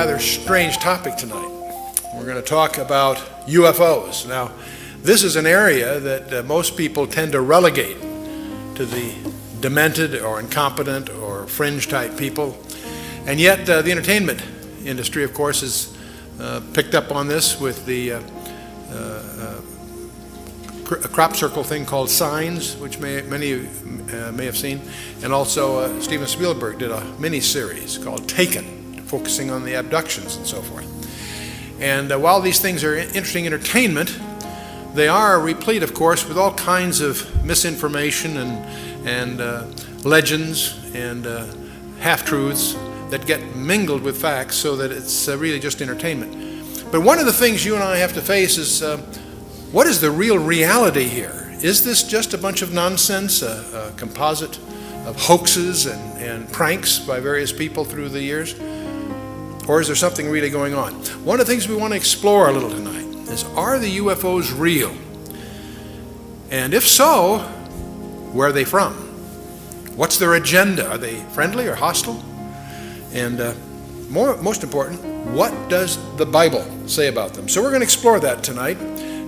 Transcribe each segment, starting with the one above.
rather strange topic tonight. We're going to talk about UFOs. Now, this is an area that most people tend to relegate to the demented or incompetent or fringe type people. And yet the entertainment industry, of course, has picked up on this with the a crop circle thing called Signs, which many of you may have seen. And also Steven Spielberg did a mini-series called Taken, focusing on the abductions and so forth. And while these things are interesting entertainment, they are replete, of course, with all kinds of misinformation and legends and half-truths that get mingled with facts so that it's really just entertainment. But one of the things you and I have to face is what is the real reality here? Is this just a bunch of nonsense, a composite of hoaxes and pranks by various people through the years? Or is there something really going on? One of the things we want to explore a little tonight is, are the UFOs real? And if so, where are they from? What's their agenda? Are they friendly or hostile? And most important, what does the Bible say about them? So we're going to explore that tonight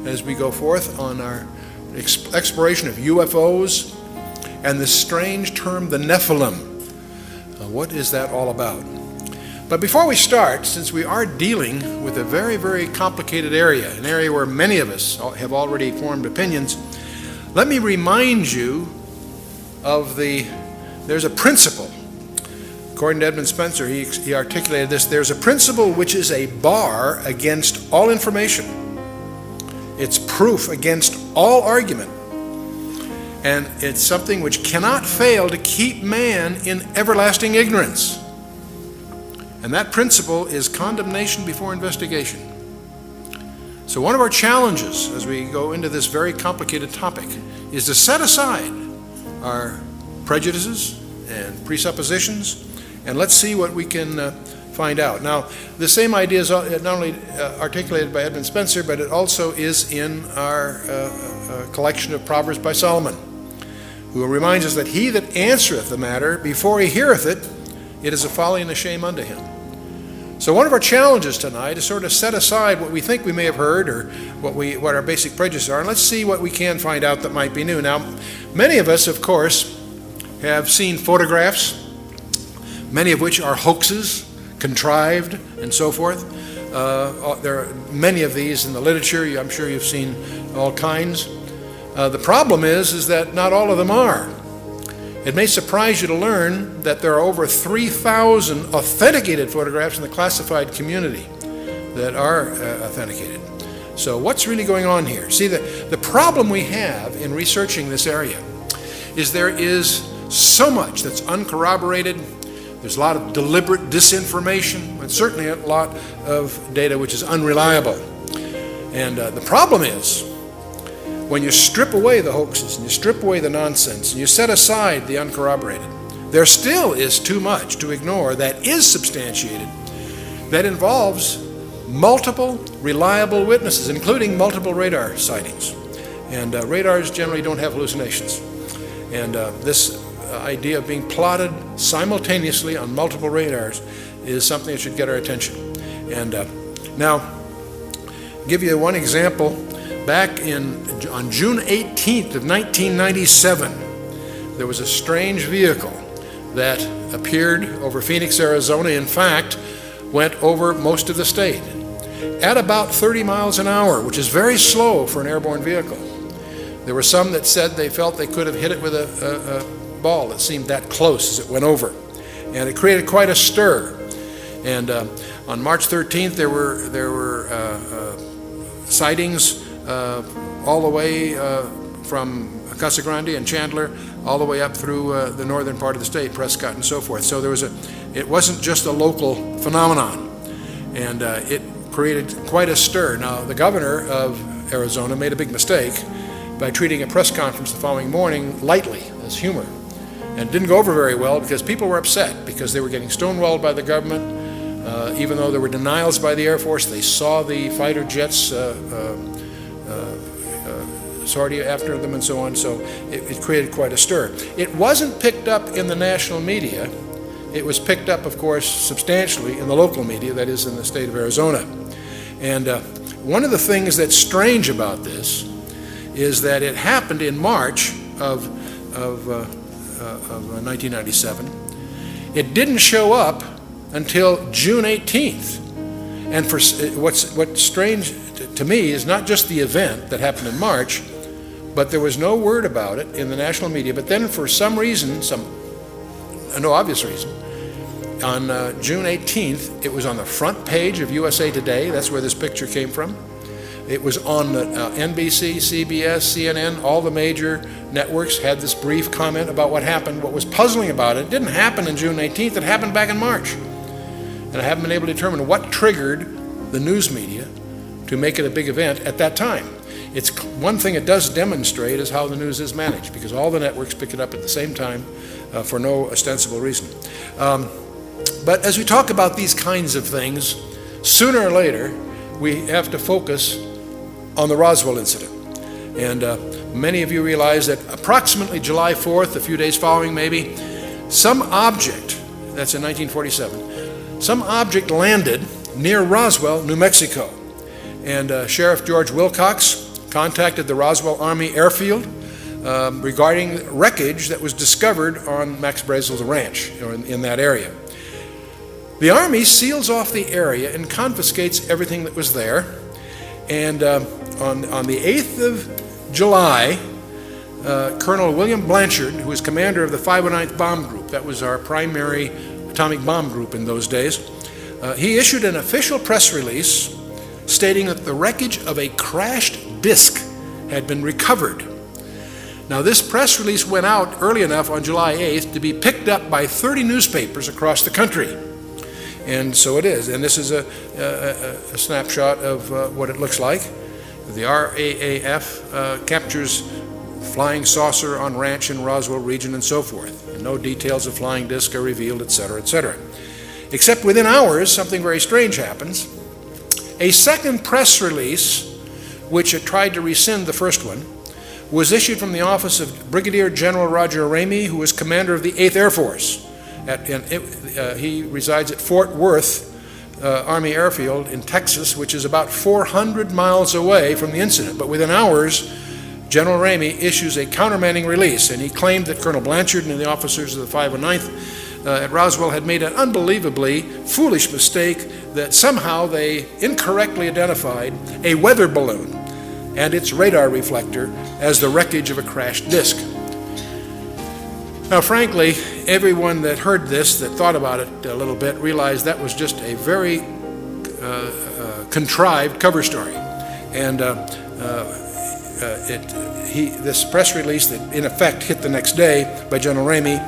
as we go forth on our exploration of UFOs and this strange term, the Nephillim. What is that all about? But before we start, since we are dealing with a very, very complicated area, an area where many of us have already formed opinions, let me remind you of there's a principle. According to Edmund Spencer, he articulated this: there's a principle which is a bar against all information. It's proof against all argument. And it's something which cannot fail to keep man in everlasting ignorance. And that principle is condemnation before investigation. So one of our challenges as we go into this very complicated topic is to set aside our prejudices and presuppositions, and let's see what we can find out. Now, the same idea is not only articulated by Edmund Spencer, but it also is in our collection of Proverbs by Solomon, who reminds us that he that answereth the matter before he heareth it, it is a folly and a shame unto him. So one of our challenges tonight is sort of set aside what we think we may have heard or what our basic prejudices are, and let's see what we can find out that might be new. Now, many of us, of course, have seen photographs, many of which are hoaxes, contrived, and so forth. There are many of these in the literature. I'm sure you've seen all kinds. The problem is that not all of them are. It may surprise you to learn that there are over 3,000 authenticated photographs in the classified community that are authenticated. So what's really going on here? See, the problem we have in researching this area is there is so much that's uncorroborated. There's a lot of deliberate disinformation, and certainly a lot of data which is unreliable. And the problem is, when you strip away the hoaxes and you strip away the nonsense and you set aside the uncorroborated, there still is too much to ignore that is substantiated, that involves multiple reliable witnesses, including multiple radar sightings. And radars generally don't have hallucinations. And this idea of being plotted simultaneously on multiple radars is something that should get our attention. And now, I'll give you one example. Back on June 18th of 1997, there was a strange vehicle that appeared over Phoenix, Arizona. In fact, went over most of the state at about 30 miles an hour, which is very slow for an airborne vehicle. There were some that said they felt they could have hit it with a ball that seemed that close as it went over. And it created quite a stir. And on March 13th, there were sightings all the way from Casa Grande and Chandler, all the way up through the northern part of the state, Prescott and so forth. So it wasn't just a local phenomenon, and it created quite a stir. Now, the governor of Arizona made a big mistake by treating a press conference the following morning lightly, as humor, and it didn't go over very well because people were upset because they were getting stonewalled by the government. Even though there were denials by the Air Force, they saw the fighter jets sortie after them and so on, so it created quite a stir. It wasn't picked up in the national media it was picked up, of course, substantially in the local media, that is in the state of Arizona. And one of the things that's strange about this is that it happened in March of 1997. It didn't show up until June 18th. And for what's strange to me is not just the event that happened in March, but there was no word about it in the national media. But then for some reason, no obvious reason, on June 18th, it was on the front page of USA Today. That's where this picture came from. It was on the NBC, CBS, CNN, all the major networks had this brief comment about what happened. What was puzzling about it didn't happen on June 18th, it happened back in March. And I haven't been able to determine what triggered the news media to make it a big event at that time. It's one thing it does demonstrate is how the news is managed, because all the networks pick it up at the same time for no ostensible reason. But as we talk about these kinds of things, sooner or later, we have to focus on the Roswell incident. And many of you realize that approximately July 4th, a few days following maybe, some object, that's in 1947, some object landed near Roswell, New Mexico. And Sheriff George Wilcox contacted the Roswell Army Airfield regarding wreckage that was discovered on Max Brazel's ranch, or in that area. The Army seals off the area and confiscates everything that was there. And on the 8th of July, Colonel William Blanchard, who was commander of the 509th Bomb Group, that was our primary atomic bomb group in those days, he issued an official press release stating that the wreckage of a crashed disc had been recovered. Now, this press release went out early enough on July 8th to be picked up by 30 newspapers across the country. And so it is. And this is a snapshot of what it looks like. The RAAF captures flying saucer on ranch in Roswell region and so forth. And no details of flying disc are revealed, etc., etc. Except within hours, something very strange happens. A second press release, which had tried to rescind the first one, was issued from the office of Brigadier General Roger Ramey, who was commander of the 8th Air Force. He resides at Fort Worth Army Airfield in Texas, which is about 400 miles away from the incident. But within hours, General Ramey issues a countermanding release, and he claimed that Colonel Blanchard and the officers of the 509th at Roswell had made an unbelievably foolish mistake, that somehow they incorrectly identified a weather balloon and its radar reflector as the wreckage of a crashed disc. Now, frankly, everyone that heard this, that thought about it a little bit, realized that was just a very contrived cover story. And this press release that in effect hit the next day by General Ramey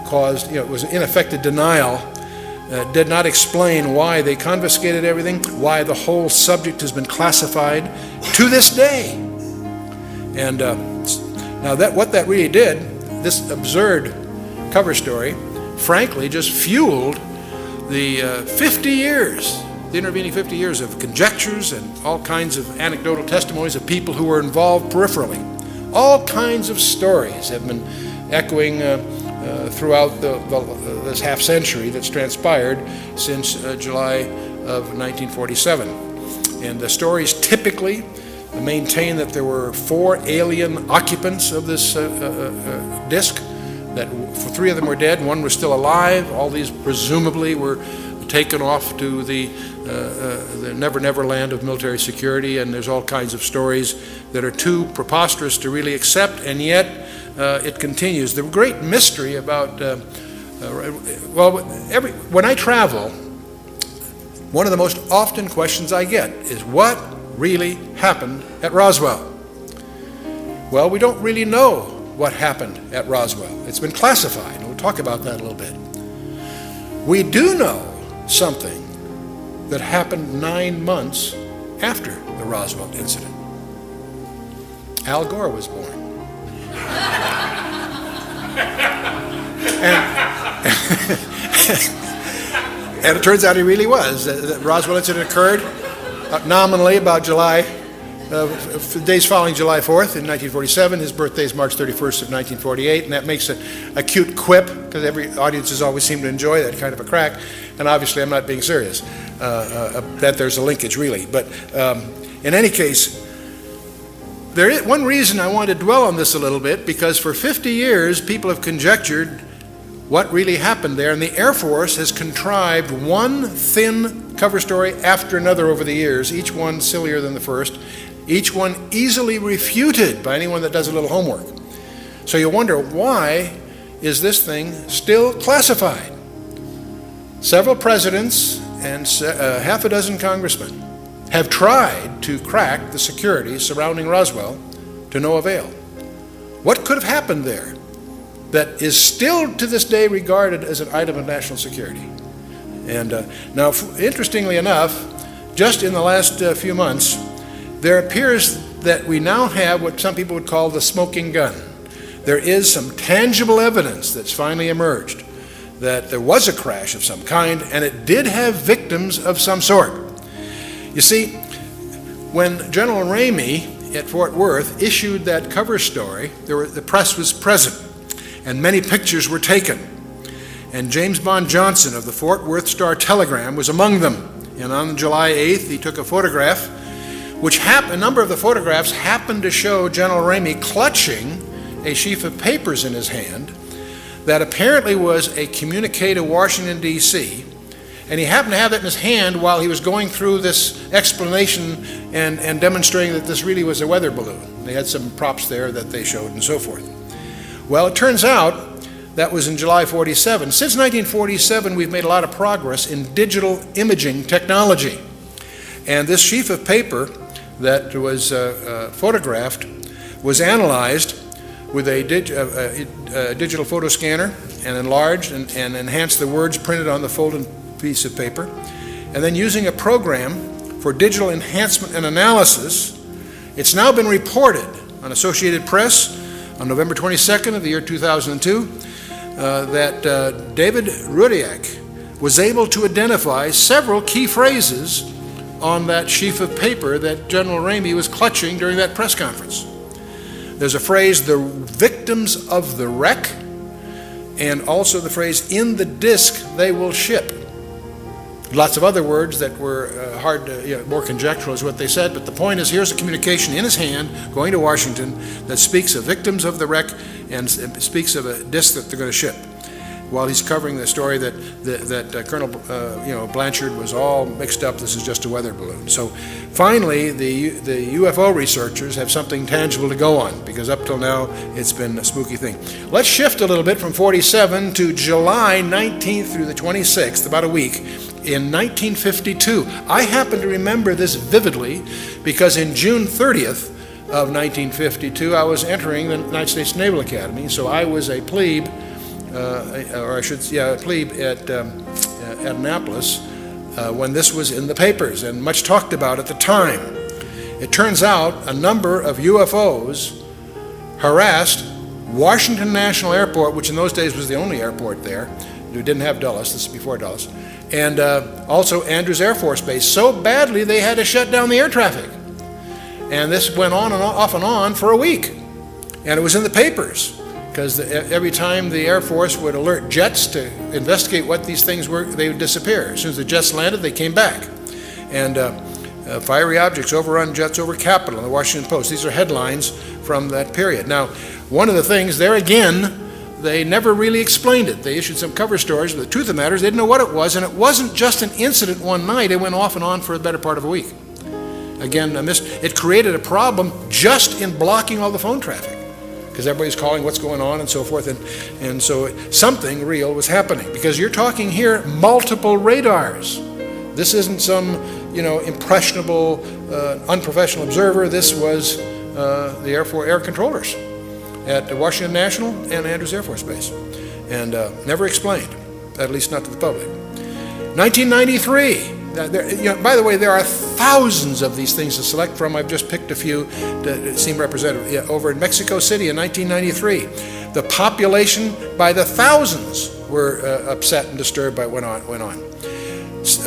caused, it was in effect a denial, did not explain why they confiscated everything, why the whole subject has been classified to this day. And now what that really did, this absurd cover story, frankly, just fueled the 50 years, the intervening 50 years of conjectures and all kinds of anecdotal testimonies of people who were involved peripherally. All kinds of stories have been echoing throughout this half century that's transpired since July of 1947. And the stories typically maintain that there were 4 alien occupants of this disc, that 3 of them were dead, 1 was still alive. All these presumably were taken off to the never land of military security, and there's all kinds of stories that are too preposterous to really accept, and yet it continues. The great mystery about, when I travel, one of the most often questions I get is, what really happened at Roswell? Well, we don't really know what happened at Roswell. It's been classified, and we'll talk about that a little bit. We do know something that happened 9 months after the Roswell incident. Al Gore was born. And it turns out he really was. The Roswell incident occurred nominally about July the days following July 4th in 1947. His birthday is March 31st of 1948, and that makes a cute quip, because every audiences always seem to enjoy that kind of a crack. And obviously I'm not being serious, that there's a linkage really. But in any case, there is one reason I want to dwell on this a little bit, because for 50 years people have conjectured what really happened there, and the Air Force has contrived one thin cover story after another over the years, each one sillier than the first, each one easily refuted by anyone that does a little homework. So you wonder, why is this thing still classified? Several presidents and half a dozen congressmen have tried to crack the security surrounding Roswell to no avail. What could have happened there that is still to this day regarded as an item of national security? And now, interestingly enough, just in the last few months, there appears that we now have what some people would call the smoking gun. There is some tangible evidence that's finally emerged that there was a crash of some kind, and it did have victims of some sort. You see, when General Ramey at Fort Worth issued that cover story, the press was present, and many pictures were taken. And James Bond Johnson of the Fort Worth Star-Telegram was among them. And on July 8th, he took a photograph, which a number of the photographs happened to show General Ramey clutching a sheaf of papers in his hand that apparently was a communique to Washington, D.C., and he happened to have that in his hand while he was going through this explanation and demonstrating that this really was a weather balloon. They had some props there that they showed and so forth. Well, it turns out that was in July 47. Since 1947, we've made a lot of progress in digital imaging technology. And this sheaf of paper that was photographed was analyzed with a digital photo scanner and enlarged and enhanced the words printed on the folded piece of paper. And then using a program for digital enhancement and analysis, it's now been reported on Associated Press on November 22nd of the year 2002 that David Rudiak was able to identify several key phrases on that sheaf of paper that General Ramey was clutching during that press conference. There's a phrase, the victims of the wreck, and also the phrase, in the disk they will ship. Lots of other words that were hard to, more conjectural is what they said, but the point is, here's a communication in his hand going to Washington that speaks of victims of the wreck and speaks of a disc that they're going to ship, while he's covering the story that Colonel Blanchard was all mixed up. This is just a weather balloon. So finally, the UFO researchers have something tangible to go on, because up till now it's been a spooky thing. Let's shift a little bit from 47 to July 19th through the 26th, about a week, in 1952. I happen to remember this vividly because in June 30th of 1952, I was entering the United States Naval Academy, so I was a plebe, a plebe at Annapolis when this was in the papers and much talked about at the time. It turns out a number of UFOs harassed Washington National Airport, which in those days was the only airport there. We didn't have Dulles, this is before Dulles, and also Andrews Air Force Base, so badly they had to shut down the air traffic. And this went on and off and on for a week. And it was in the papers, because every time the Air Force would alert jets to investigate what these things were, they would disappear. As soon as the jets landed, they came back. And fiery objects overrun jets over Capitol in the Washington Post. These are headlines from that period. Now, one of the things, there again, they never really explained it. They issued some cover stories, but the truth of the matter is they didn't know what it was, and it wasn't just an incident one night. It went off and on for the better part of a week. Again, it created a problem just in blocking all the phone traffic, because everybody's calling what's going on and so forth, and so something real was happening, because you're talking here multiple radars. This isn't some impressionable, unprofessional observer. This was the air controllers at Washington National and Andrews Air Force Base, and never explained, at least not to the public. 1993. By the way, there are thousands of these things to select from. I've just picked a few that seem representative. Yeah, over in Mexico City in 1993, the population by the thousands were upset and disturbed by what went on.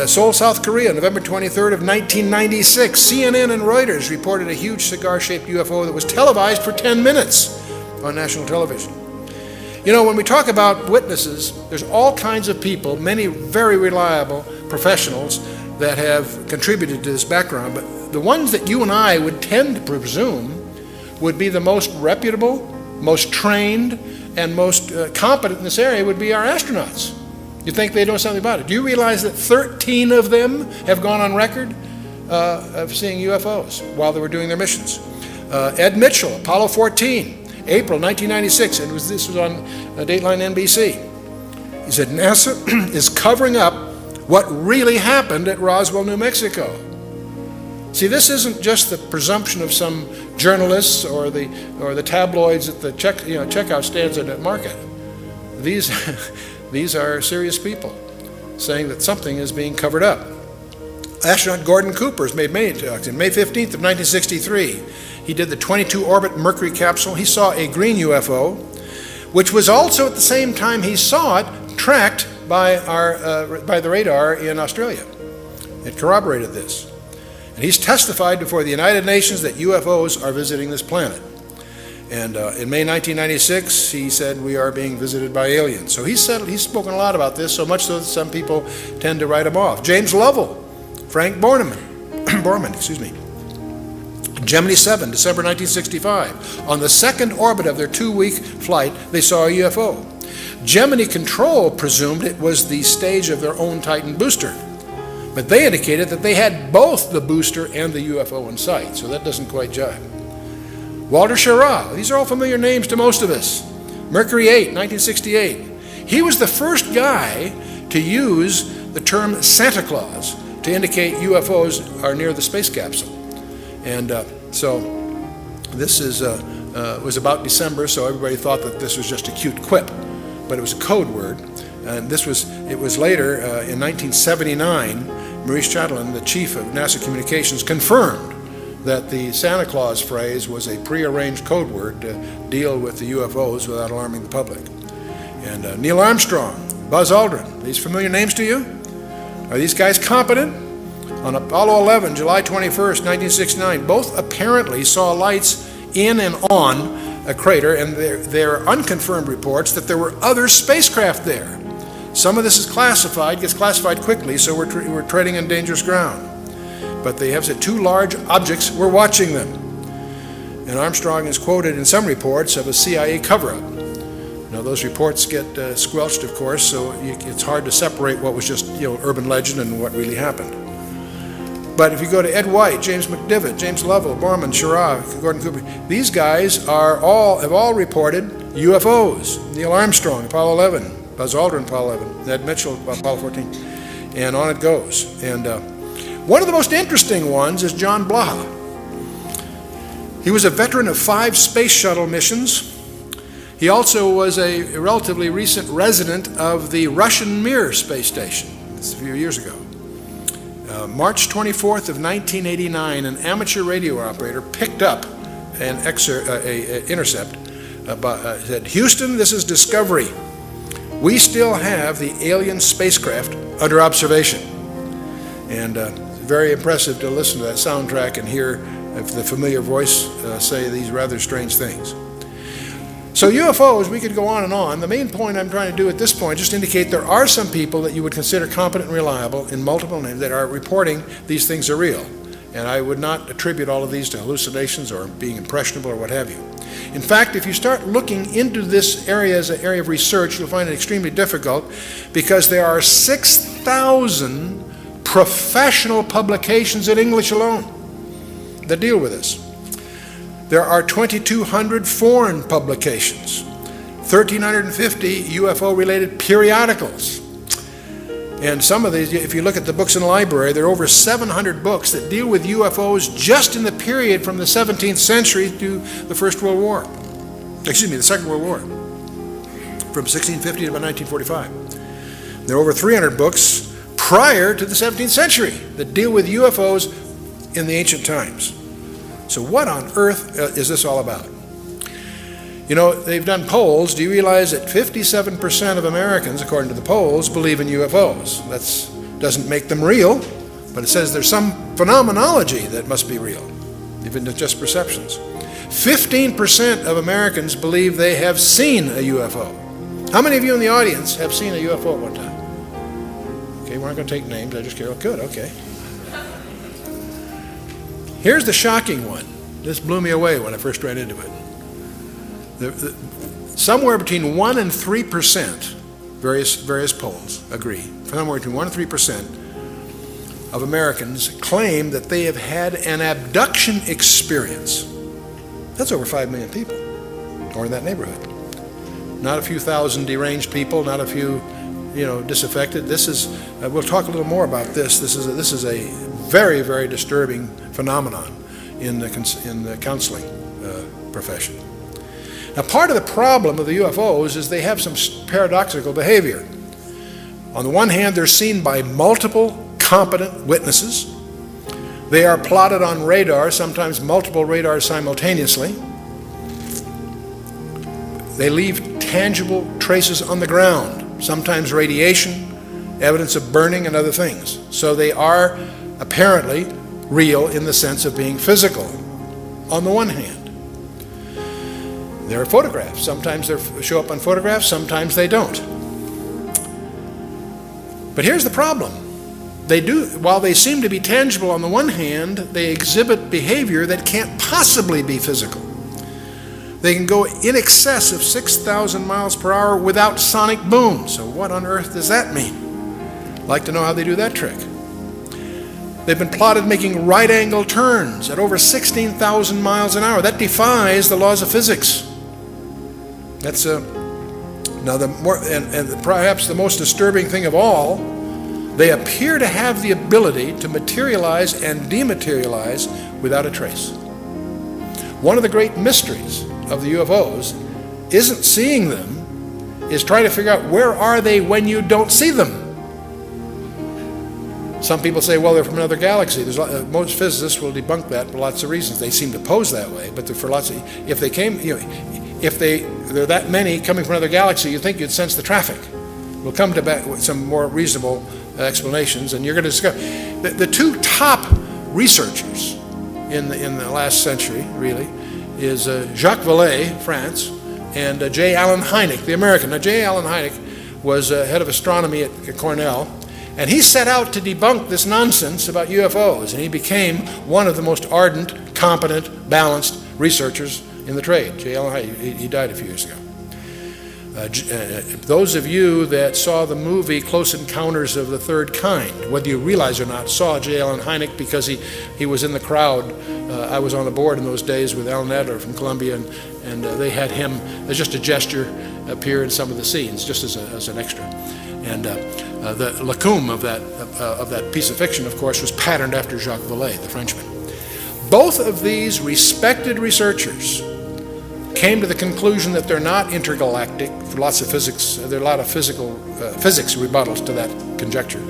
Seoul, South Korea, November 23rd of 1996. CNN and Reuters reported a huge cigar-shaped UFO that was televised for 10 minutes on national television. You know, when we talk about witnesses, there's all kinds of people, many very reliable professionals that have contributed to this background, but the ones that you and I would tend to presume would be the most reputable, most trained, and most competent in this area would be our astronauts. You think they know something about it. Do you realize that 13 of them have gone on record of seeing UFOs while they were doing their missions? Ed Mitchell, Apollo 14, April 1996, and this was on Dateline NBC. He said, NASA is covering up what really happened at Roswell, New Mexico. See, this isn't just the presumption of some journalists or the tabloids at the checkout stands at the market. These are serious people saying that something is being covered up. Astronaut Gordon Cooper is made May 15th of 1963. He did the 22-orbit Mercury capsule. He saw a green UFO, which was also at the same time he saw it tracked by the radar in Australia. It corroborated this. And he's testified before the United Nations that UFOs are visiting this planet. And in May 1996, he said, we are being visited by aliens. So he's spoken a lot about this, so much so that some people tend to write him off. James Lovell, Frank Borman, Gemini 7, December 1965. On the second orbit of their 2-week flight, they saw a UFO. Gemini Control presumed it was the stage of their own Titan booster. But they indicated that they had both the booster and the UFO in sight, so that doesn't quite jive. Walter Schirra, these are all familiar names to most of us. Mercury 8, 1968. He was the first guy to use the term Santa Claus to indicate UFOs are near the space capsule. And so this was about December, so everybody thought that this was just a cute quip, but it was a code word. And it was later, in 1979, Maurice Chatelain, the chief of NASA Communications, confirmed that the Santa Claus phrase was a prearranged code word to deal with the UFOs without alarming the public. And Neil Armstrong, Buzz Aldrin, these familiar names to you? Are these guys competent? On Apollo 11, July 21st, 1969, both apparently saw lights in and on a crater, and there are unconfirmed reports that there were other spacecraft there. Some of this is classified, gets classified quickly, so we're treading on dangerous ground. But they have said 2 large objects, we're watching them. And Armstrong is quoted in some reports of a CIA cover-up. Now those reports get squelched, of course, so it's hard to separate what was just urban legend and what really happened. But if you go to Ed White, James McDivitt, James Lovell, Borman, Schirra, Gordon Cooper, these guys have all reported UFOs. Neil Armstrong, Apollo 11, Buzz Aldrin, Apollo 11, Ed Mitchell, Apollo 14, and on it goes. And one of the most interesting ones is John Blaha. He was a veteran of 5 space shuttle missions. He also was a relatively recent resident of the Russian Mir space station. This is a few years ago. March 24th of 1989, an amateur radio operator picked up an intercept. Said, Houston, this is Discovery. We still have the alien spacecraft under observation. And very impressive to listen to that soundtrack and hear the familiar voice say these rather strange things. So UFOs, we could go on and on. The main point I'm trying to do at this point, just indicate there are some people that you would consider competent and reliable in multiple names that are reporting these things are real. And I would not attribute all of these to hallucinations or being impressionable or what have you. In fact, if you start looking into this area as an area of research, you'll find it extremely difficult because there are 6,000 professional publications in English alone that deal with this. There are 2,200 foreign publications, 1,350 UFO-related periodicals. And some of these, if you look at the books in the library, there are over 700 books that deal with UFOs just in the period from the 17th century to the Second World War, from 1650 to about 1945. There are over 300 books prior to the 17th century that deal with UFOs in the ancient times. So what on earth is this all about? You know, they've done polls. Do you realize that 57% of Americans, according to the polls, believe in UFOs? That's Doesn't make them real, but it says there's some phenomenology that must be real, even just perceptions. 15% of Americans believe they have seen a UFO. How many of you in the audience have seen a UFO at one time? Okay, we're not going to take names. I just care. Oh, good, okay. Here's the shocking one. This blew me away when I first ran into it. Somewhere between 1 and 3%, various polls agree, somewhere between 1 and 3% of Americans claim that they have had an abduction experience. That's over 5 million people, or in that neighborhood. Not a few thousand deranged people, not a few, disaffected. This is, we'll talk a little more about this. This is a very, very disturbing phenomenon in the counseling profession. Now, part of the problem of the UFOs is they have some paradoxical behavior. On the one hand, they're seen by multiple competent witnesses. They are plotted on radar, sometimes multiple radars simultaneously. They leave tangible traces on the ground, sometimes radiation, evidence of burning, and other things. So they are apparently real in the sense of being physical, on the one hand. There are photographs. Sometimes they show up on photographs, sometimes they don't. But here's the problem. While they seem to be tangible on the one hand, they exhibit behavior that can't possibly be physical. They can go in excess of 6,000 miles per hour without sonic boom. So what on earth does that mean? I'd like to know how they do that trick. They've been plotted making right-angle turns at over 16,000 miles an hour. That defies the laws of physics. That's now perhaps the most disturbing thing of all. They appear to have the ability to materialize and dematerialize without a trace. One of the great mysteries of the UFOs isn't seeing them, is trying to figure out where are they when you don't see them. Some people say, well, they're from another galaxy. Most physicists will debunk that for lots of reasons. They seem to pose that way, but for lots of, if they came, if there are that many coming from another galaxy, you'd think you'd sense the traffic. We'll come to some more reasonable explanations, and you're going to discover the two top researchers in the last century, really, is Jacques Vallée, France, and J. Allen Hynek, the American. Now, J. Allen Hynek was head of astronomy at Cornell, and he set out to debunk this nonsense about UFOs, and he became one of the most ardent, competent, balanced researchers in the trade. J. Allen Hynek, he died a few years ago. Those of you that saw the movie Close Encounters of the Third Kind, whether you realize or not, saw J. Allen Hynek because he was in the crowd. I was on the board in those days with Alan Adler from Columbia, and they had him as just a gesture appear in some of the scenes, just as an extra. And the lacune of that piece of fiction, of course, was patterned after Jacques Vallée, the Frenchman. Both of these respected researchers came to the conclusion that they're not intergalactic for lots of physics. There are a lot of physics rebuttals to that conjecture.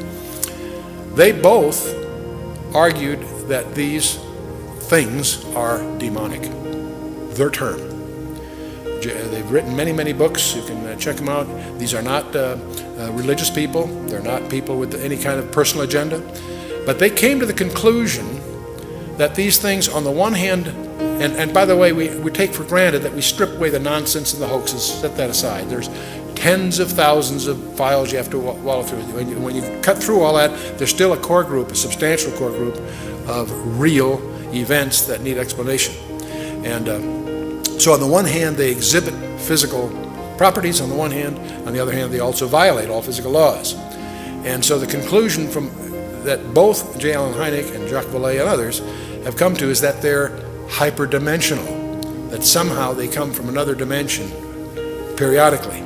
They both argued that these things are demonic. Their term. They've written many, many books. You can check them out. These are not religious people. They're not people with any kind of personal agenda. But they came to the conclusion that these things, on the one hand, and by the way, we take for granted that we strip away the nonsense and the hoaxes, set that aside. There's tens of thousands of files you have to wallow through. When you cut through all that, there's still a core group, a substantial core group of real events that need explanation. And so on the one hand, they exhibit physical properties on the one hand. On the other hand, they also violate all physical laws. And so the conclusion that both J. Allen Hynek and Jacques Vallée and others have come to is that they're hyperdimensional, that somehow they come from another dimension periodically.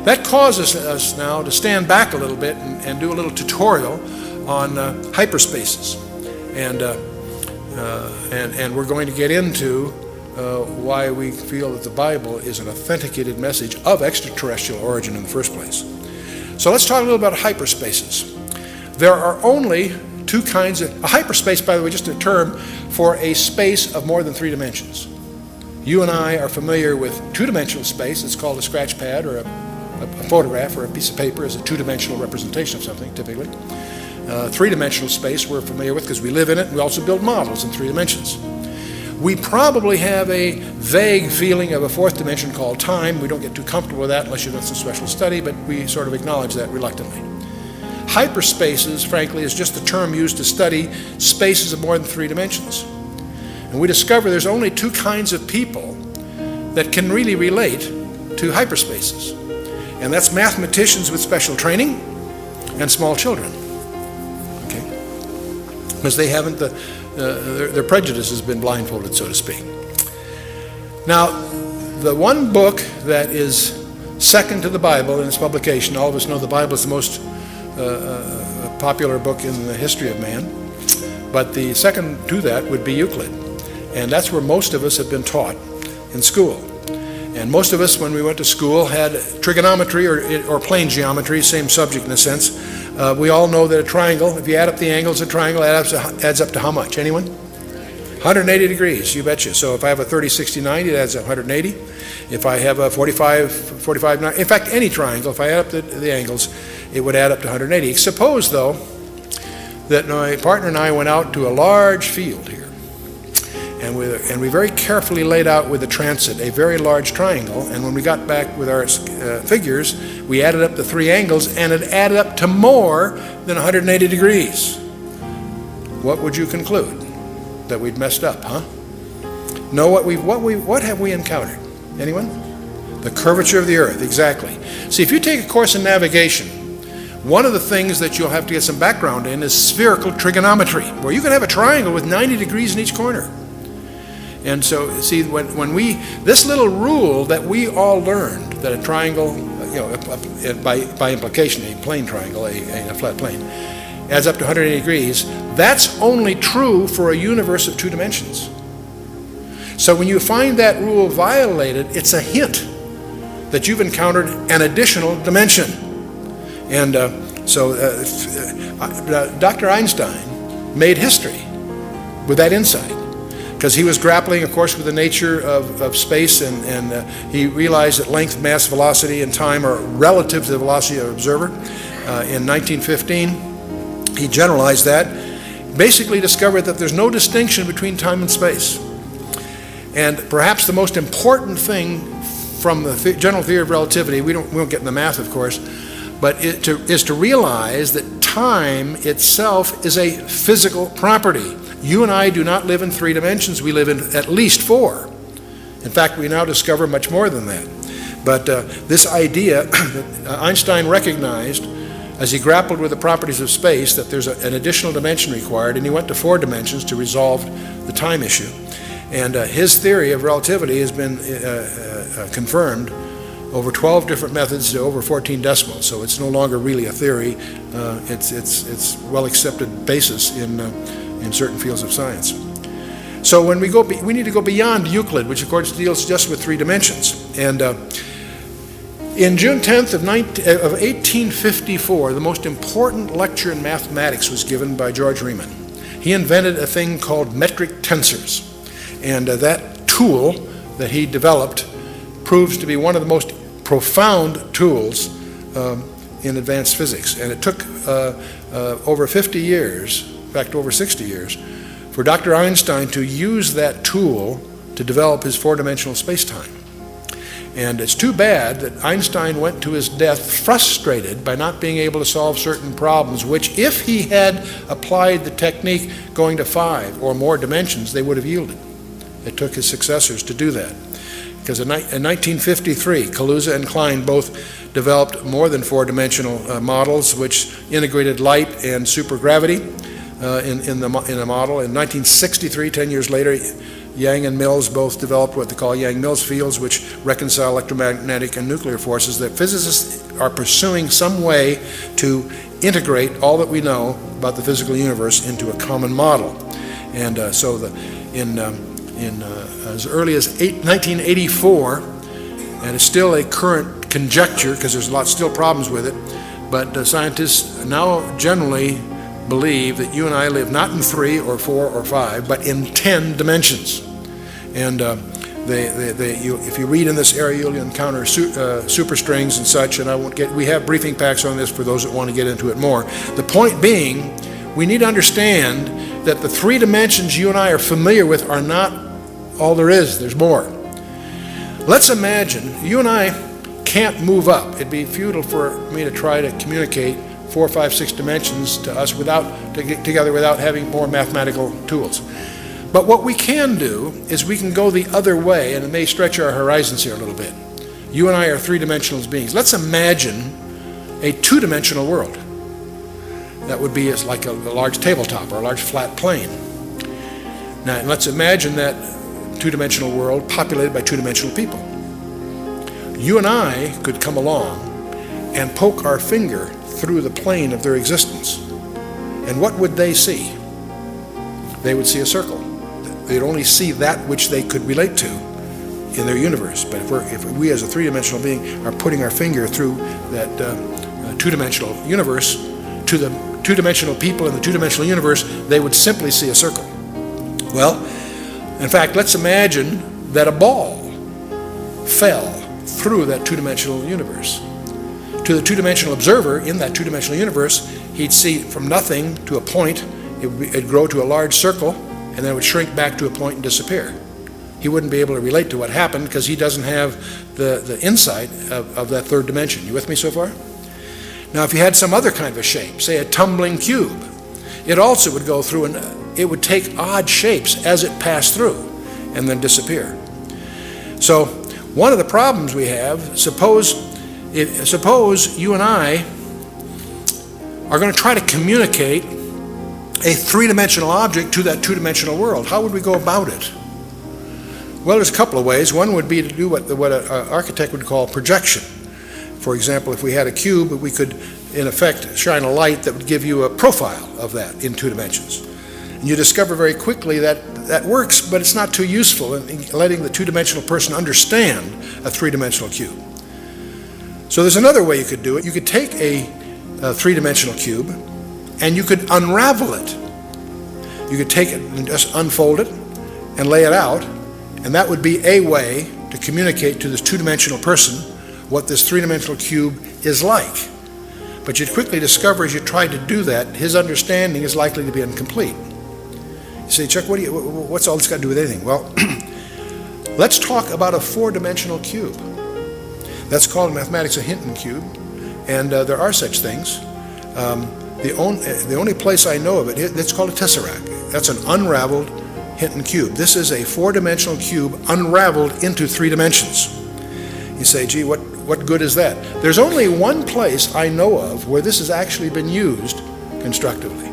That causes us now to stand back a little bit and do a little tutorial on hyperspaces. And we're going to get into why we feel that the Bible is an authenticated message of extraterrestrial origin in the first place. So let's talk a little about hyperspaces. There are only two kinds of... A hyperspace, by the way, just a term for a space of more than 3 dimensions. You and I are familiar with two-dimensional space. It's called a scratch pad, or a photograph or a piece of paper is a two-dimensional representation of something, typically. Three-dimensional space we're familiar with because we live in it. We also build models in 3 dimensions. We probably have a vague feeling of a 4th dimension called time. We don't get too comfortable with that unless you've done some special study, but we sort of acknowledge that reluctantly. Hyperspaces, frankly, is just the term used to study spaces of more than 3 dimensions. And we discover there's only 2 kinds of people that can really relate to hyperspaces. And that's mathematicians with special training and small children. Okay? Because they haven't, their prejudice has been blindfolded, so to speak. Now, the one book that is second to the Bible in its publication, all of us know the Bible is the most popular book in the history of man, but the second to that would be Euclid. And that's where most of us have been taught in school. And most of us, when we went to school, had trigonometry or plane geometry, same subject in a sense. We all know that a triangle, if you add up the angles of a triangle, adds up to how much? Anyone? 180 degrees, you betcha. So if I have a 30, 60, 90, it adds up 180. If I have a 45, 45, 90, in fact, any triangle, if I add up the angles, it would add up to 180. Suppose, though, that my partner and I went out to a large field here, and we very carefully laid out with the transit a very large triangle, and when we got back with our figures, we added up the 3 angles, and it added up to more than 180 degrees. What would you conclude? That we'd messed up, huh? No, what have we encountered? Anyone? The curvature of the earth, exactly. See, if you take a course in navigation, one of the things that you'll have to get some background in is spherical trigonometry, where you can have a triangle with 90 degrees in each corner. And so, see, when this little rule that we all learned, that a triangle, by implication, a plane triangle, a flat plane, adds up to 180 degrees, that's only true for a universe of 2 dimensions. So when you find that rule violated, it's a hint that you've encountered an additional dimension. And Dr. Einstein made history with that insight, because he was grappling, of course, with the nature of space, and he realized that length, mass, velocity, and time are relative to the velocity of an observer. In 1915, he generalized that, basically discovered that there's no distinction between time and space. And perhaps the most important thing from the general theory of relativity, we won't get in the math, of course, but is to realize that time itself is a physical property. You and I do not live in 3 dimensions. We live in at least 4. In fact, we now discover much more than that. But this idea that Einstein recognized as he grappled with the properties of space, that there's an additional dimension required, and he went to 4 dimensions to resolve the time issue. And his theory of relativity has been confirmed over 12 different methods to over 14 decimals. So it's no longer really a theory. It's well-accepted basis in certain fields of science. So when we need to go beyond Euclid, which of course deals just with 3 dimensions. And in June 10th of 1854, the most important lecture in mathematics was given by George Riemann. He invented a thing called metric tensors. And that tool that he developed proves to be one of the most profound tools in advanced physics. And it took over 50 years, in fact over 60 years, for Dr. Einstein to use that tool to develop his 4-dimensional space-time. And it's too bad that Einstein went to his death frustrated by not being able to solve certain problems, which if he had applied the technique going to 5 or more dimensions, they would have yielded. It took his successors to do that. Because in 1953, Kaluza and Klein both developed more than 4-dimensional models which integrated light and supergravity in a model. In 1963, 10 years later, Yang and Mills both developed what they call Yang-Mills fields, which reconcile electromagnetic and nuclear forces. That physicists are pursuing some way to integrate all that we know about the physical universe into a common model. And as early as 1984, and it's still a current conjecture because there's still problems with it, but scientists now generally believe that you and I live not in 3 or 4 or 5, but in 10 dimensions. And if you read in this area, you'll encounter superstrings and such, and we have briefing packs on this for those that want to get into it more. The point being we need to understand that the three dimensions you and I are familiar with are not all there is. There's more. Let's imagine you and I can't move up. It'd be futile for me to try to communicate 4, 5, 6 dimensions to us to get together without having more mathematical tools. But what we can do is we can go the other way, and it may stretch our horizons here a little bit. You and I are three-dimensional beings. Let's imagine a two-dimensional world. That would be like a large tabletop or a large flat plane. Now, let's imagine that two-dimensional world populated by two-dimensional people. You and I could come along and poke our finger through the plane of their existence. And what would they see? They would see a circle. They'd only see that which they could relate to in their universe. But if we as a three-dimensional being are putting our finger through that two-dimensional universe to the two-dimensional people in the two-dimensional universe, they would simply see a circle. Well, in fact, let's imagine that a ball fell through that two-dimensional universe. To the two-dimensional observer in that two-dimensional universe, he'd see from nothing to a point. It'd grow to a large circle, and then it would shrink back to a point and disappear. He wouldn't be able to relate to what happened because he doesn't have the insight of that third dimension. You with me so far? Now, if you had some other kind of a shape, say a tumbling cube, it also would go through and it would take odd shapes as it passed through and then disappear. So one of the problems we have, suppose you and I are going to try to communicate a three-dimensional object to that two-dimensional world. How would we go about it? Well, there's a couple of ways. One would be to do what an architect would call projection. For example, if we had a cube, we could, in effect, shine a light that would give you a profile of that in 2 dimensions. And you discover very quickly that that works, but it's not too useful in letting the two-dimensional person understand a three-dimensional cube. So there's another way you could do it. You could take a three-dimensional cube and you could unravel it. You could take it and just unfold it and lay it out, and that would be a way to communicate to this two-dimensional person what this three-dimensional cube is like. But you'd quickly discover as you tried to do that, his understanding is likely to be incomplete. You say, Chuck, what's all this got to do with anything? Well, let's talk about a four-dimensional cube. That's called in mathematics a Hinton cube, and there are such things. The only place I know of it, it's called a tesseract. That's an unraveled Hinton cube. This is a four-dimensional cube unraveled into 3 dimensions. You say, gee, what good is that? There's only one place I know of where this has actually been used constructively.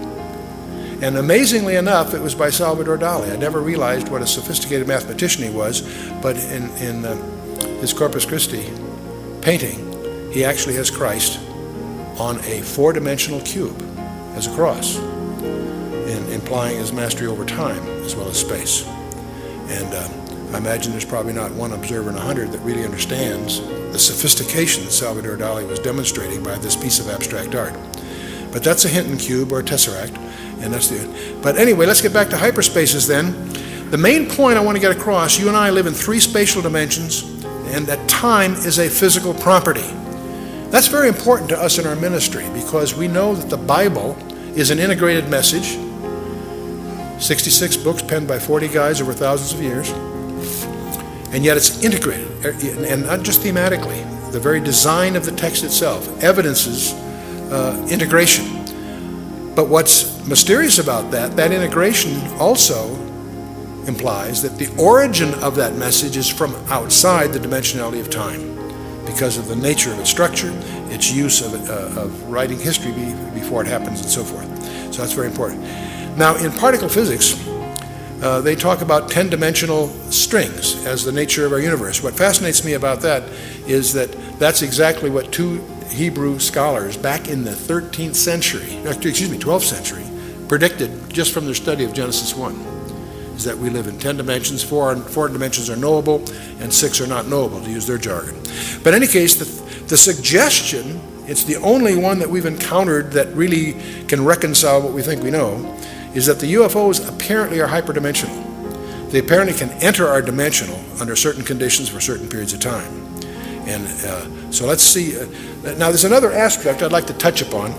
And amazingly enough, it was by Salvador Dali. I never realized what a sophisticated mathematician he was, but in his Corpus Christi painting, he actually has Christ on a four-dimensional cube as a cross, implying his mastery over time as well as space. And I imagine there's probably not one observer in 100 that really understands the sophistication that Salvador Dali was demonstrating by this piece of abstract art. But that's a Hinton cube or a tesseract, and that's the. But anyway, let's get back to hyperspaces then. The main point I want to get across: you and I live in 3 spatial dimensions, and that time is a physical property. That's very important to us in our ministry because we know that the Bible is an integrated message. 66 books penned by 40 guys over thousands of years. And yet it's integrated, and not just thematically. The very design of the text itself evidences integration. But what's mysterious about that integration also implies that the origin of that message is from outside the dimensionality of time because of the nature of its structure, its use of writing history before it happens and so forth. So that's very important. Now, in particle physics, they talk about 10-dimensional strings as the nature of our universe. What fascinates me about that is that that's exactly what 2 Hebrew scholars back in the 12th century, predicted just from their study of Genesis 1, is that we live in 10 dimensions, 4 dimensions are knowable, and 6 are not knowable, to use their jargon. But in any case, the suggestion, it's the only one that we've encountered that really can reconcile what we think we know, is that the UFOs apparently are hyperdimensional. They apparently can enter our dimensional under certain conditions for certain periods of time. And so let's see. Now there's another aspect I'd like to touch upon,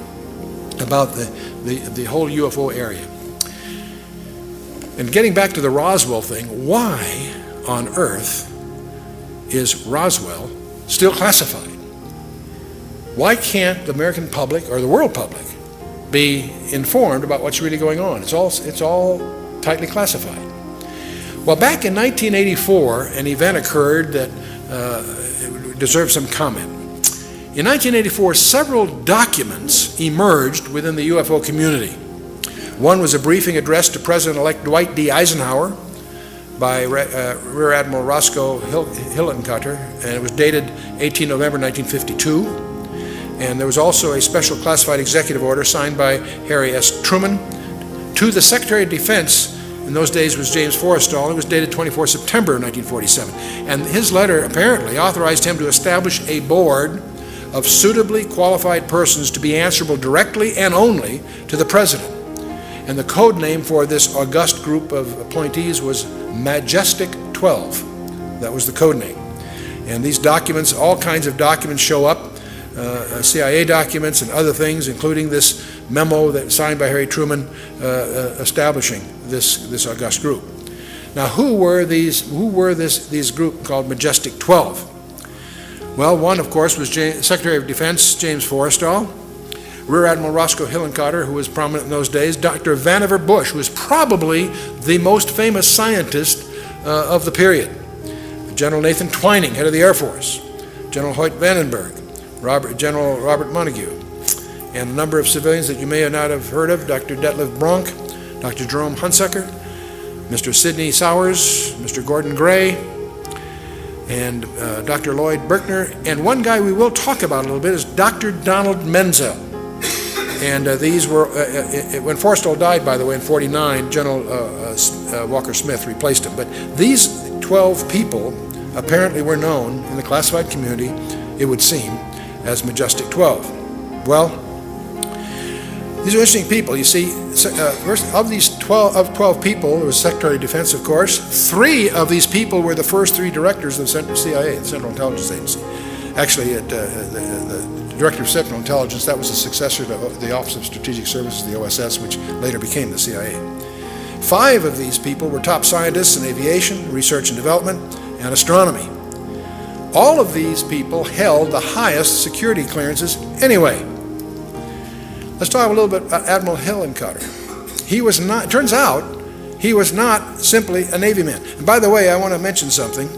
about the whole UFO area. And getting back to the Roswell thing, why on earth is Roswell still classified? Why can't the American public or the world public be informed about what's really going on? It's all tightly classified. Well, back in 1984, an event occurred that deserves some comment. In 1984, several documents emerged within the UFO community. One was a briefing addressed to President-elect Dwight D. Eisenhower by Rear Admiral Roscoe Hillenkotter, and it was dated 18 November 1952. And there was also a special classified executive order signed by Harry S. Truman to the Secretary of Defense. In those days was James Forrestal. It was dated 24 September 1947. And his letter apparently authorized him to establish a board of suitably qualified persons to be answerable directly and only to the President. And the code name for this august group of appointees was Majestic 12. That was the code name. And these documents, all kinds of documents show up, CIA documents and other things, including this memo that signed by Harry Truman establishing this august group. Now, who were this group called Majestic 12? Well, one, of course, was Secretary of Defense James Forrestal, Rear Admiral Roscoe Hillenkotter, who was prominent in those days, Dr. Vannevar Bush, who was probably the most famous scientist of the period, General Nathan Twining, head of the Air Force, General Hoyt Vandenberg, General Robert Montague, and a number of civilians that you may not have heard of, Dr. Detlev Bronk, Dr. Jerome Hunsaker, Mr. Sidney Sowers, Mr. Gordon Gray, and Dr. Lloyd Berkner, and one guy we will talk about a little bit is Dr. Donald Menzel. And these were, when Forrestal died, by the way, in 49, General Walker Smith replaced him. But these 12 people apparently were known in the classified community, it would seem, as Majestic 12. Well, these are interesting people. You see, of these 12 people, there was Secretary of Defense, of course. 3 of these people were the first 3 directors of the CIA, the Central Intelligence Agency. Actually, the Director of Central Intelligence, that was the successor to the Office of Strategic Services, the OSS, which later became the CIA. 5 of these people were top scientists in aviation, research and development, and astronomy. All of these people held the highest security clearances anyway. Let's talk a little bit about Admiral Hillenkotter. Turns out, he was not simply a Navy man. And by the way, I want to mention something.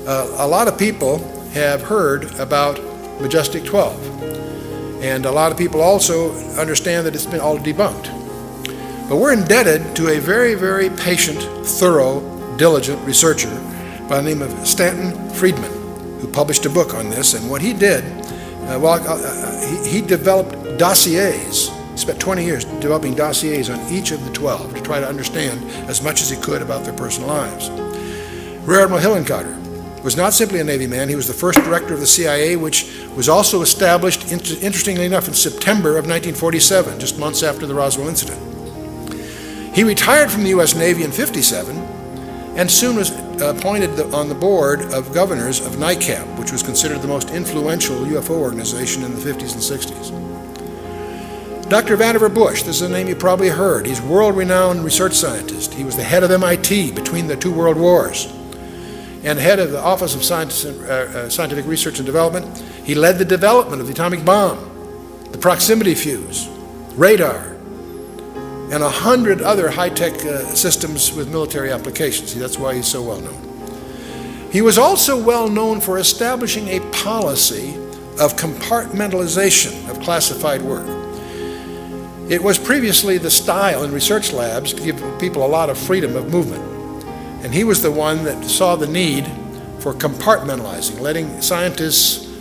A lot of people have heard about Majestic 12. And a lot of people also understand that it's been all debunked. But we're indebted to a very, very patient, thorough, diligent researcher by the name of Stanton Friedman, who published a book on this. And what he did, he developed dossiers. He spent 20 years developing dossiers on each of the 12 to try to understand as much as he could about their personal lives. Rear Admiral Hillenkotter was not simply a Navy man. He was the first director of the CIA, which was also established, interestingly enough, in September of 1947, just months after the Roswell incident. He retired from the U.S. Navy in 57 and soon was appointed on the board of governors of NICAP, which was considered the most influential UFO organization in the 50s and 60s. Dr. Vannevar Bush, this is a name you probably heard. He's a world-renowned research scientist. He was the head of MIT between the 2 world wars, and head of the Office of Scientific Research and Development. He led the development of the atomic bomb, the proximity fuse, radar, and 100 other high-tech systems with military applications. See, that's why he's so well known. He was also well known for establishing a policy of compartmentalization of classified work. It was previously the style in research labs to give people a lot of freedom of movement. And he was the one that saw the need for compartmentalizing, letting scientists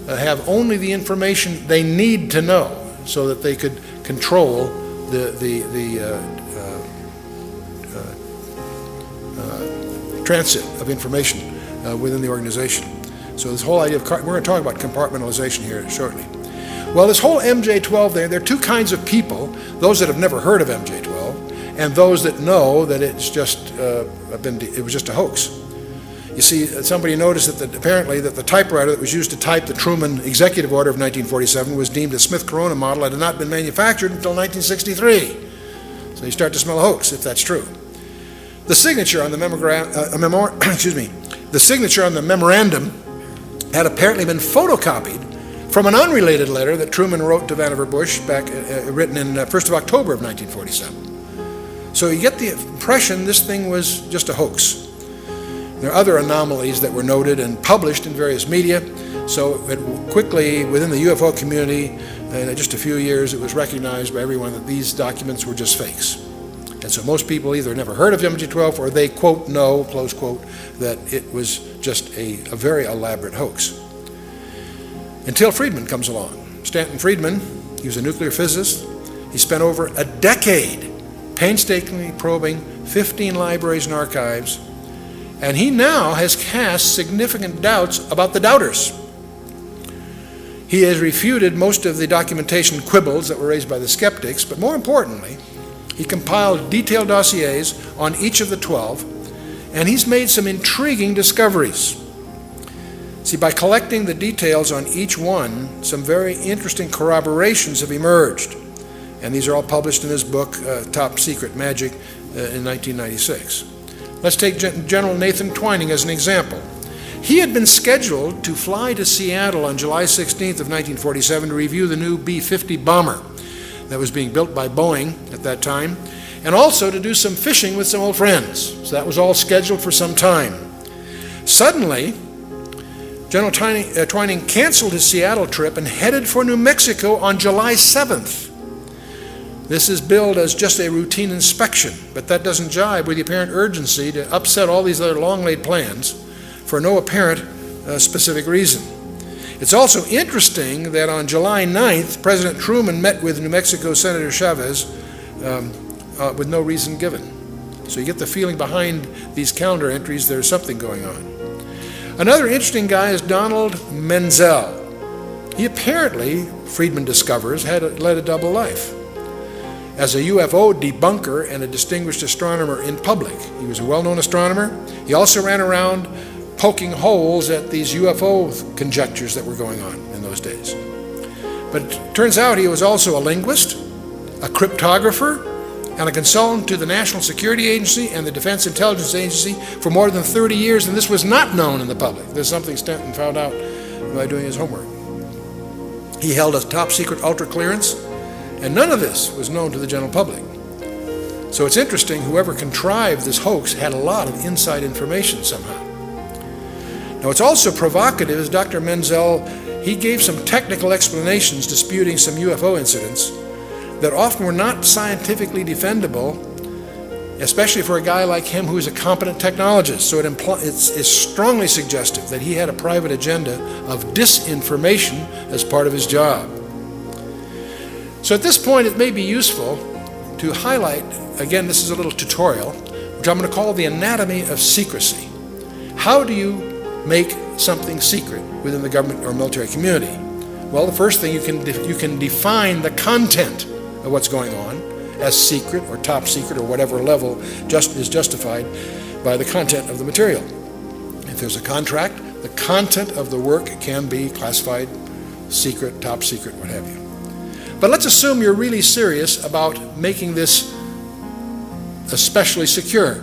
have only the information they need to know so that they could control the transit of information within the organization. So this whole idea of, we're going to talk about compartmentalization here shortly. Well, this whole MJ-12 there are 2 kinds of people, those that have never heard of MJ-12, and those that know that it's just it was just a hoax. You see, somebody noticed that apparently that the typewriter that was used to type the Truman Executive Order of 1947 was deemed a Smith Corona model and had not been manufactured until 1963. So you start to smell a hoax, if that's true. The signature on the the signature on the memorandum had apparently been photocopied from an unrelated letter that Truman wrote to Vannevar Bush back, written in 1st of October of 1947. So you get the impression this thing was just a hoax. There are other anomalies that were noted and published in various media, so it quickly, within the UFO community, in just a few years, it was recognized by everyone that these documents were just fakes. And so most people either never heard of MG-12 or they, quote, know, close quote, that it was just a very elaborate hoax. Until Friedman comes along. Stanton Friedman, he was a nuclear physicist. He spent over a decade painstakingly probing 15 libraries and archives, and he now has cast significant doubts about the doubters. He has refuted most of the documentation quibbles that were raised by the skeptics, but more importantly, he compiled detailed dossiers on each of the 12, and he's made some intriguing discoveries. See, by collecting the details on each one, some very interesting corroborations have emerged, and these are all published in his book, Top Secret Magic, in 1996. Let's take General Nathan Twining as an example. He had been scheduled to fly to Seattle on July 16th of 1947 to review the new B-50 bomber that was being built by Boeing at that time, and also to do some fishing with some old friends. So that was all scheduled for some time. Suddenly, General Twining canceled his Seattle trip and headed for New Mexico on July 7th. This is billed as just a routine inspection, but that doesn't jibe with the apparent urgency to upset all these other long-laid plans for no apparent specific reason. It's also interesting that on July 9th, President Truman met with New Mexico Senator Chavez with no reason given. So you get the feeling behind these calendar entries there's something going on. Another interesting guy is Donald Menzel. He apparently, Friedman discovers, led a double life. As a UFO debunker and a distinguished astronomer in public, he was a well-known astronomer. He also ran around poking holes at these UFO conjectures that were going on in those days. But it turns out he was also a linguist, a cryptographer, and a consultant to the National Security Agency and the Defense Intelligence Agency for more than 30 years, and this was not known in the public. This is something Stanton found out by doing his homework. He held a top-secret ultra-clearance, and none of this was known to the general public. So it's interesting, whoever contrived this hoax had a lot of inside information somehow. Now what's also provocative is Dr. Menzel, he gave some technical explanations disputing some UFO incidents that often were not scientifically defendable, especially for a guy like him who is a competent technologist. So it's strongly suggestive that he had a private agenda of disinformation as part of his job. So at this point, it may be useful to highlight, again, this is a little tutorial, which I'm going to call the anatomy of secrecy. How do you make something secret within the government or military community? Well, the first thing, you can define the content of what's going on as secret or top secret or whatever level is justified by the content of the material. If there's a contract, the content of the work can be classified secret, top secret, what have you. But let's assume you're really serious about making this especially secure.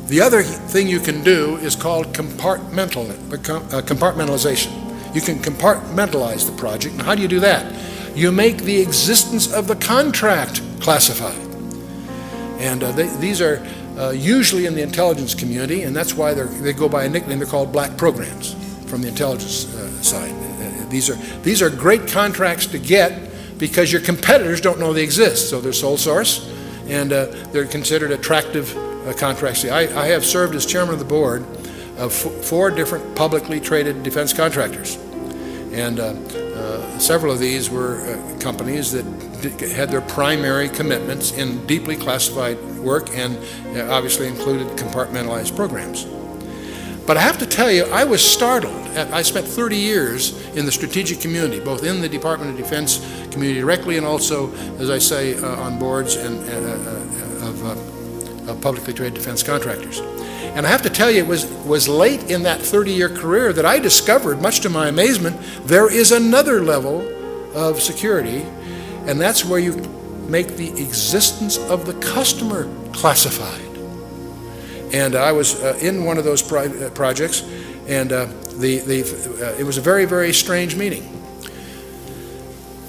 The other thing you can do is called compartmentalization. You can compartmentalize the project. And how do you do that? You make the existence of the contract classified. And these are usually in the intelligence community, and that's why they go by a nickname. They're called black programs from the intelligence side. These are great contracts to get because your competitors don't know they exist. So they're sole source, and they're considered attractive contracts. See, I have served as chairman of the board of 4 different publicly traded defense contractors. And several of these were companies that had their primary commitments in deeply classified work and obviously included compartmentalized programs. But I have to tell you, I was startled. I spent 30 years in the strategic community, both in the Department of Defense community directly and also, as I say, on boards and of of publicly traded defense contractors. And I have to tell you, it was late in that 30-year career that I discovered, much to my amazement, there is another level of security, and that's where you make the existence of the customer classified. And I was in one of those projects, and it was a very, very strange meeting.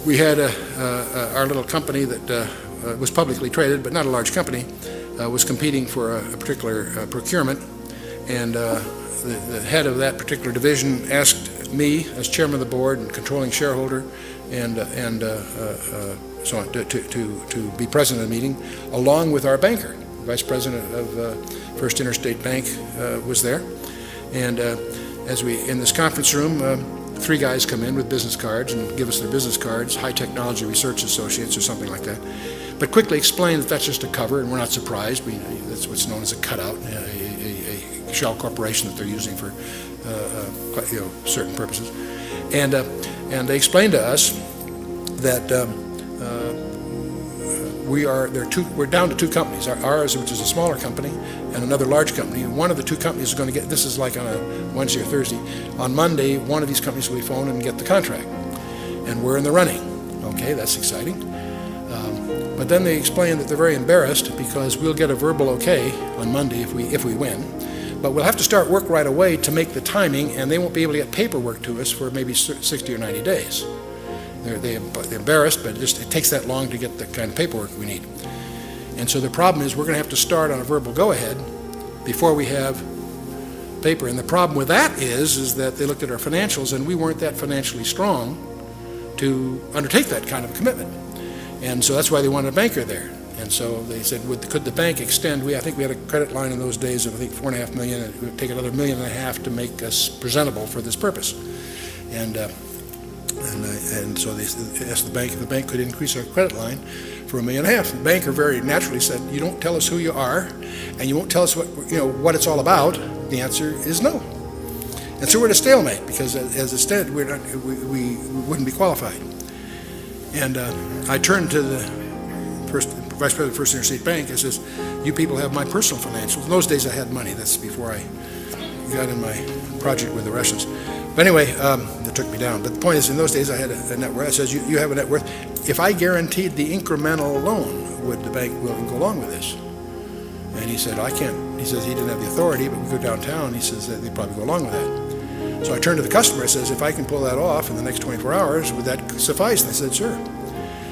We had our little company that was publicly traded, but not a large company, was competing for a particular procurement, and the head of that particular division asked me, as chairman of the board and controlling shareholder, and so on, to be present in the meeting, along with our banker. The vice president of First Interstate Bank was there, and as we in this conference room, 3 guys come in with business cards and give us their business cards, High Technology Research Associates or something like that, but quickly explain that that's just a cover, and we're not surprised. That's what's known as a cutout, a shell corporation that they're using for certain purposes, and they explained to us that we're down to 2 companies. Ours, which is a smaller company, and another large company. And one of the 2 companies is going to get, this is like on a Wednesday or Thursday, on Monday, one of these companies will be phoned and get the contract. And we're in the running. Okay, that's exciting. But then they explain that they're very embarrassed because we'll get a verbal okay on Monday if we win. But we'll have to start work right away to make the timing, and they won't be able to get paperwork to us for maybe 60 or 90 days. They're embarrassed, but it takes that long to get the kind of paperwork we need. And so the problem is we're going to have to start on a verbal go-ahead before we have paper. And the problem with that is that they looked at our financials, and we weren't that financially strong to undertake that kind of commitment. And so that's why they wanted a banker there. And so they said, could the bank extend? I think we had a credit line in those days of, I think, $4.5 million. It would take another $1.5 million to make us presentable for this purpose. And so they asked the bank if the bank could increase our credit line for $1.5 million. The banker very naturally said, "You don't tell us who you are, and you won't tell us what it's all about." The answer is no. And so we're at a stalemate because, as it stood, we wouldn't be qualified. And I turned to the vice president of First Interstate Bank and says, "You people have my personal financials." In those days, I had money. That's before I got in my project with the Russians. But anyway, it took me down. But the point is, in those days, I had a net worth. I says, you have a net worth. If I guaranteed the incremental loan, would the bank willing to go along with this? And he said, I can't. He says he didn't have the authority, but we go downtown. He says that they'd probably go along with that. So I turned to the customer. I says, if I can pull that off in the next 24 hours, would that suffice? And they said, sure.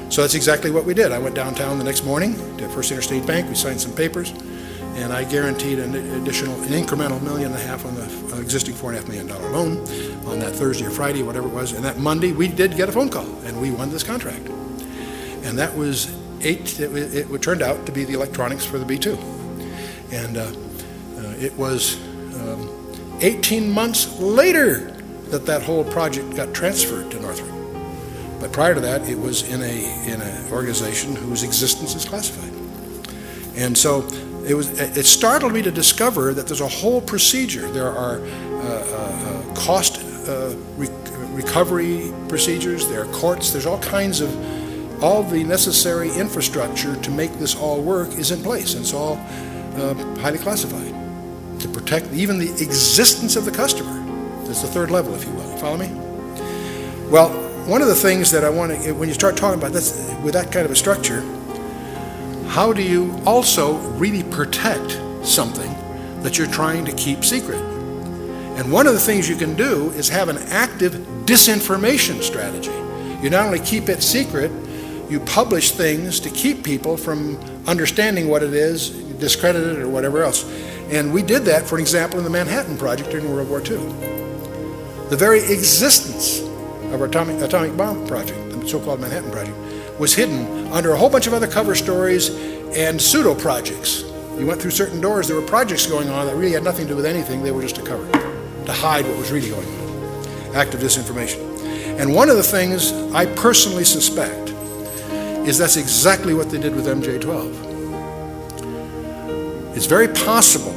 So that's exactly what we did. I went downtown the next morning to First Interstate Bank. We signed some papers, and I guaranteed an incremental $1.5 million on the existing $4.5 million loan on that Thursday or Friday, whatever it was. And that Monday, we did get a phone call, and we won this contract. And that was it turned out to be the electronics for the B-2. And it was 18 months later that whole project got transferred to Northrop. But prior to that, it was in an organization whose existence is classified. And so it startled me to discover that there's a whole procedure. There are cost recovery procedures, there are courts, there's all the necessary infrastructure to make this all work is in place, and it's all highly classified to protect even the existence of the customer. That's the third level, if you will. You follow me? Well, one of the things that I want to, when you start talking about this with that kind of a structure, how do you also really protect something that you're trying to keep secret? And one of the things you can do is have an active disinformation strategy. You not only keep it secret, you publish things to keep people from understanding what it is, discredit it, or whatever else. And we did that, for example, in the Manhattan Project during World War II. The very existence of our atomic bomb project, the so-called Manhattan Project, was hidden under a whole bunch of other cover stories and pseudo-projects. You went through certain doors, there were projects going on that really had nothing to do with anything, they were just a cover, to hide what was really going on. Active disinformation. And one of the things I personally suspect is that's exactly what they did with MJ-12. It's very possible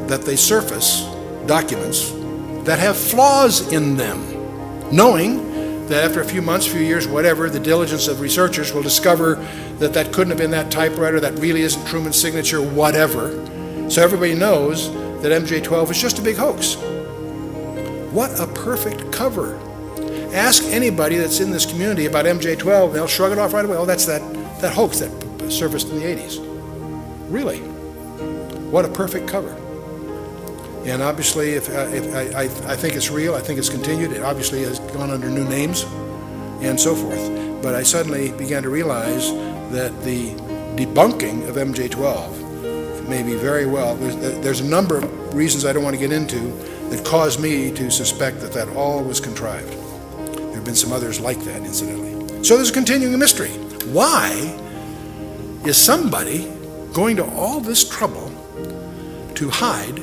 that they surface documents that have flaws in them, knowing that after a few months, few years, whatever, the diligence of researchers will discover that that couldn't have been that typewriter, that really isn't Truman's signature, whatever. So everybody knows that MJ-12 is just a big hoax. What a perfect cover. Ask anybody that's in this community about MJ-12, they'll shrug it off right away. Oh, that's that hoax that surfaced in the 80s. Really? What a perfect cover. And obviously, if I think it's real, I think it's continued. It obviously has gone under new names and so forth. But I suddenly began to realize that the debunking of MJ-12 may be very well, there's a number of reasons I don't want to get into that caused me to suspect that that all was contrived. There have been some others like that, incidentally. So there's a continuing mystery. Why is somebody going to all this trouble to hide,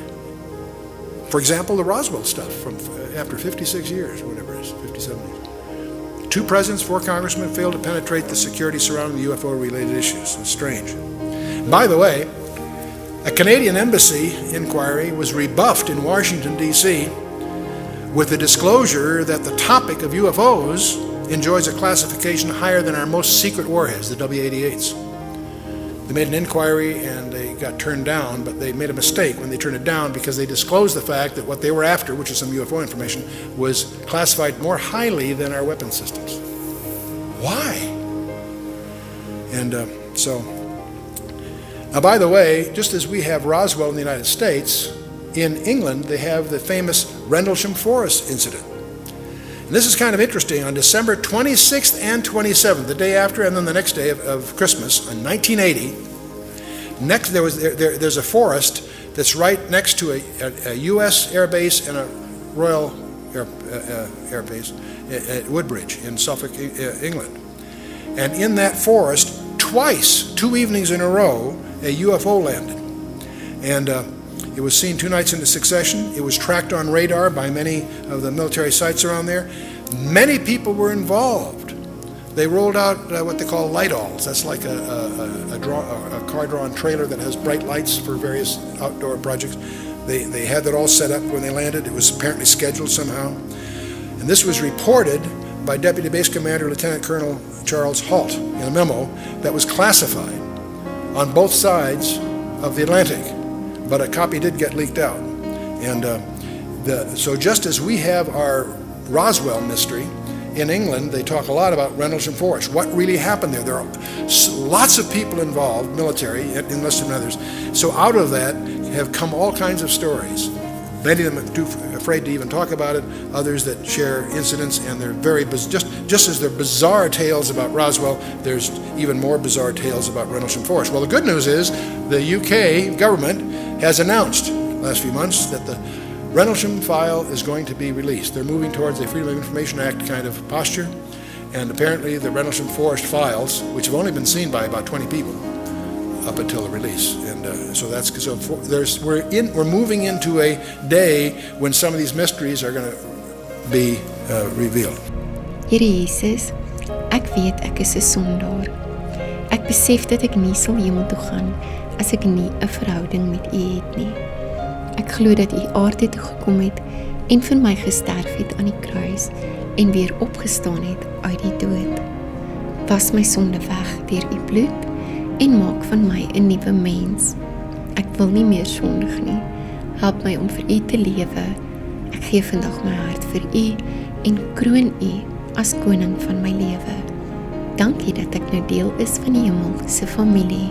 for example, the Roswell stuff from after 56 years, whatever it is, 57 years. 2 presidents, 4 congressmen failed to penetrate the security surrounding the UFO-related issues. It's strange. By the way, a Canadian embassy inquiry was rebuffed in Washington, D.C. with the disclosure that the topic of UFOs enjoys a classification higher than our most secret warheads, the W-88s. They made an inquiry and they got turned down, but they made a mistake when they turned it down because they disclosed the fact that what they were after, which is some UFO information, was classified more highly than our weapon systems. Why? And now, by the way, just as we have Roswell in the United States, in England they have the famous Rendlesham Forest incident. And this is kind of interesting. On December 26th and 27th, the day after and then the next day of Christmas, in 1980, there's a forest that's right next to a U.S. air base and a Royal Air Base at Woodbridge in Suffolk, England. And in that forest, twice, 2 evenings in a row, a UFO landed. And it was seen 2 nights into succession. It was tracked on radar by many of the military sites around there. Many people were involved. They rolled out what they call light-alls. That's like a car-drawn trailer that has bright lights for various outdoor projects. They had that all set up when they landed. It was apparently scheduled somehow. And this was reported by Deputy Base Commander Lieutenant Colonel Charles Halt in a memo that was classified on both sides of the Atlantic, but a copy did get leaked out. And so just as we have our Roswell mystery, in England they talk a lot about Rendlesham Forest. What really happened there? There are lots of people involved, military, enlisted and others. So out of that have come all kinds of stories. Many of them are too afraid to even talk about it. Others that share incidents, and they're very just as they're bizarre tales about Roswell, there's even more bizarre tales about Rendlesham Forest. Well, the good news is the UK government has announced last few months that the Rendlesham file is going to be released. They're moving towards a Freedom of Information Act kind of posture, and apparently the Rendlesham Forest files, which have only been seen by about 20 people up until the release, and we're moving into a day when some of these mysteries are going to be revealed. Here Jesus, ek weet ek is 'n sondaar. Ek besef dat ek nie sal hemel toe gaan as ek nie 'n verhouding met U het nie. Ek glo dat U aarde toe gekom het en vir my gesterf het aan die kruis en weer opgestaan het uit die dood. Was my sonde weg deur U bloed en maak van my 'n nuwe mens. Ek wil nie meer sondig nie. Help my om vir U te lewe. Ek gee vandag my hart vir U en kroon U as koning van my lewe. Dankie dat ek nou deel is van die hemel se familie.